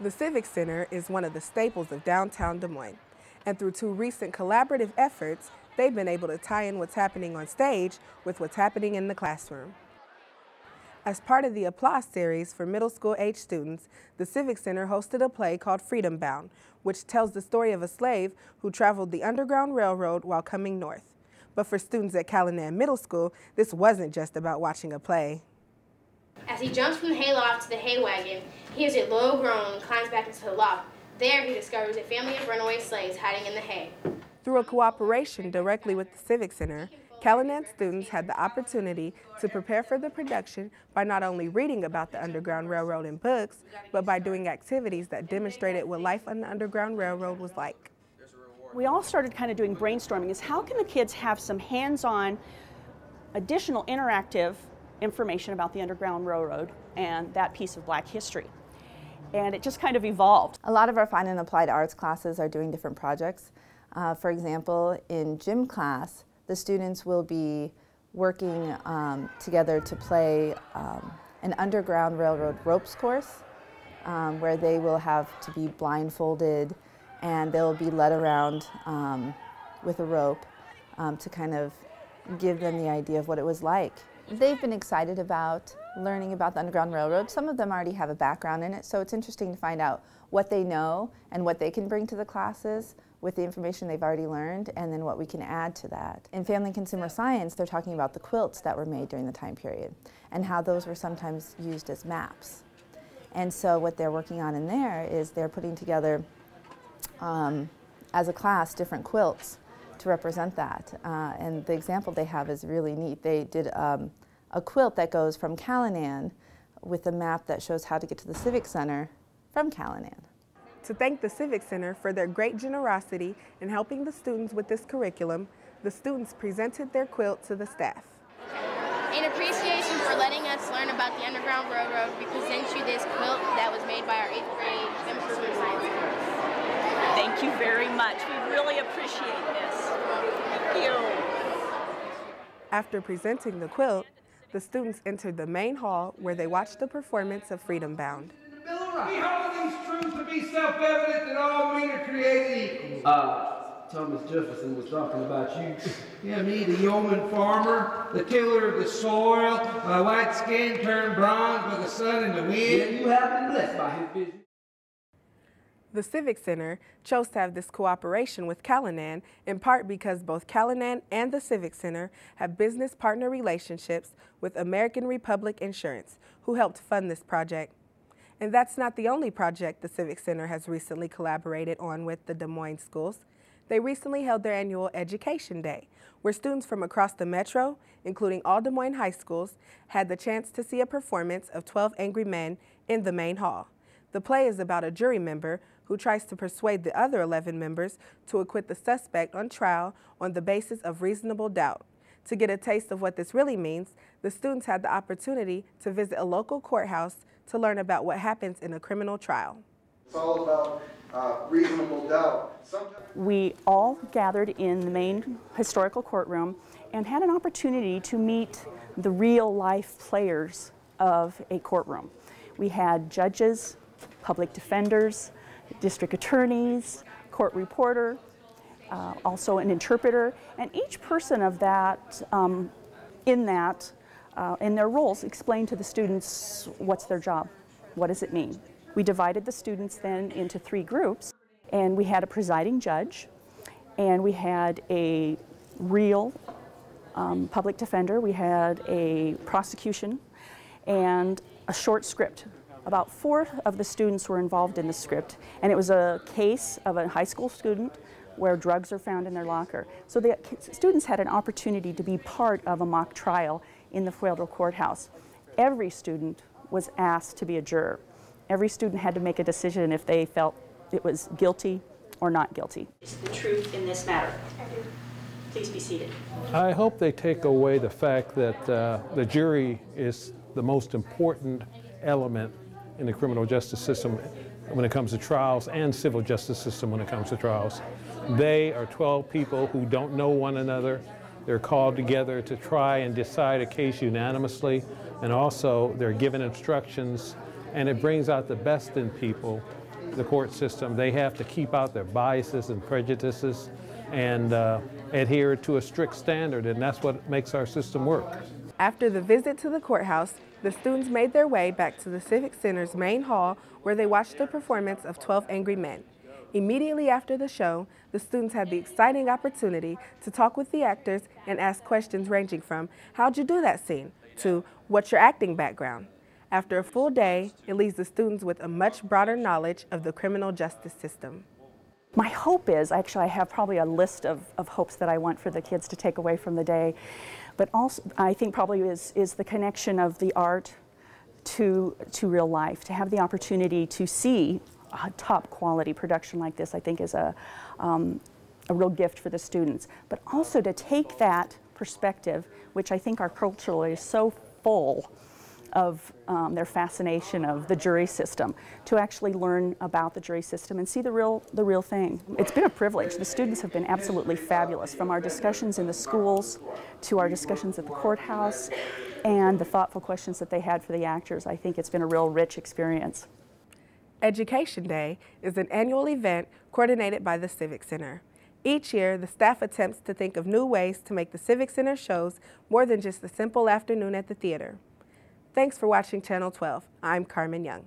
The Civic Center is one of the staples of downtown Des Moines, and through two recent collaborative efforts, they've been able to tie in what's happening on stage with what's happening in the classroom. As part of the Applause series for middle school age students, the Civic Center hosted a play called Freedom Bound, which tells the story of a slave who traveled the Underground Railroad while coming north. But for students at Callanan Middle School, this wasn't just about watching a play. As he jumps from the hayloft to the hay wagon, he hears a low groan and climbs back into the loft. There he discovers a family of runaway slaves hiding in the hay. Through a cooperation directly with the Civic Center, Callanan students had the opportunity to prepare for the production by not only reading about the Underground Railroad in books, but by doing activities that demonstrated what life on the Underground Railroad was like. We all started kind of doing brainstorming, is how can the kids have some hands-on, additional interactive information about the Underground Railroad and that piece of Black history. And it just kind of evolved. A lot of our fine and applied arts classes are doing different projects. For example, in gym class, the students will be working together to play an Underground Railroad ropes course where they will have to be blindfolded and they'll be led around with a rope to kind of give them the idea of what it was like. They've been excited about learning about the Underground Railroad. Some of them already have a background in it, so it's interesting to find out what they know and what they can bring to the classes with the information they've already learned, and then what we can add to that. In Family and Consumer Science, they're talking about the quilts that were made during the time period and how those were sometimes used as maps. And so what they're working on in there is they're putting together, as a class, different quilts to represent that. And the example they have is really neat. They did a quilt that goes from Callanan with a map that shows how to get to the Civic Center from Callanan. To thank the Civic Center for their great generosity in helping the students with this curriculum, the students presented their quilt to the staff. In appreciation for letting us learn about the Underground Railroad, we present you this quilt that was made by our 8th grade Consumer Science class. Thank you very much. We really appreciate this. Thank you. After presenting the quilt, the students entered the main hall where they watched the performance of Freedom Bound. We hold these truths to be self-evident that all men are created equal. Thomas Jefferson was talking about you. Yeah, me, the yeoman farmer, the tiller of the soil, my white skin turned bronze by the sun and the wind. Yeah, you have been blessed by his vision. The Civic Center chose to have this cooperation with Callanan in part because both Callanan and the Civic Center have business partner relationships with American Republic Insurance, who helped fund this project. And that's not the only project the Civic Center has recently collaborated on with the Des Moines schools. They recently held their annual Education Day, where students from across the metro, including all Des Moines high schools, had the chance to see a performance of 12 Angry Men in the main hall. The play is about a jury member who tries to persuade the other 11 members to acquit the suspect on trial on the basis of reasonable doubt. To get a taste of what this really means, the students had the opportunity to visit a local courthouse to learn about what happens in a criminal trial. It's all about reasonable doubt. We all gathered in the main historical courtroom and had an opportunity to meet the real-life players of a courtroom. We had judges, public defenders, district attorneys, court reporter, also an interpreter, and each person of that, in their roles, explained to the students what's their job, what does it mean. We divided the students then into 3 groups, and we had a presiding judge, and we had a real public defender, we had a prosecution, and a short script. About 4 of the students were involved in the script, and it was a case of a high school student where drugs are found in their locker. So the students had an opportunity to be part of a mock trial in the federal courthouse. Every student was asked to be a juror. Every student had to make a decision if they felt it was guilty or not guilty. Is the truth in this matter? Please be seated. I hope they take away the fact that the jury is the most important element in the criminal justice system when it comes to trials, and civil justice system when it comes to trials. They are 12 people who don't know one another. They're called together to try and decide a case unanimously, and also they're given instructions, and it brings out the best in people the court system, they have to keep out their biases and prejudices and adhere to a strict standard, and that's what makes our system work. After the visit to the courthouse, the students made their way back to the Civic Center's main hall where they watched the performance of 12 Angry Men. Immediately after the show, the students had the exciting opportunity to talk with the actors and ask questions ranging from, "How'd you do that scene?" to, "What's your acting background?" After a full day, it leaves the students with a much broader knowledge of the criminal justice system. My hope is, actually I have probably a list of hopes that I want for the kids to take away from the day, but also I think probably is the connection of the art to real life, to have the opportunity to see a top quality production like this, I think is a real gift for the students, but also to take that perspective, which I think our culture is so full of their fascination of the jury system, to actually learn about the jury system and see the real thing. It's been a privilege. The students have been absolutely fabulous, from our discussions in the schools to our discussions at the courthouse and the thoughtful questions that they had for the actors. I think it's been a real rich experience. Education Day is an annual event coordinated by the Civic Center. Each year, the staff attempts to think of new ways to make the Civic Center shows more than just a simple afternoon at the theater. Thanks for watching Channel 12. I'm Carmen Young.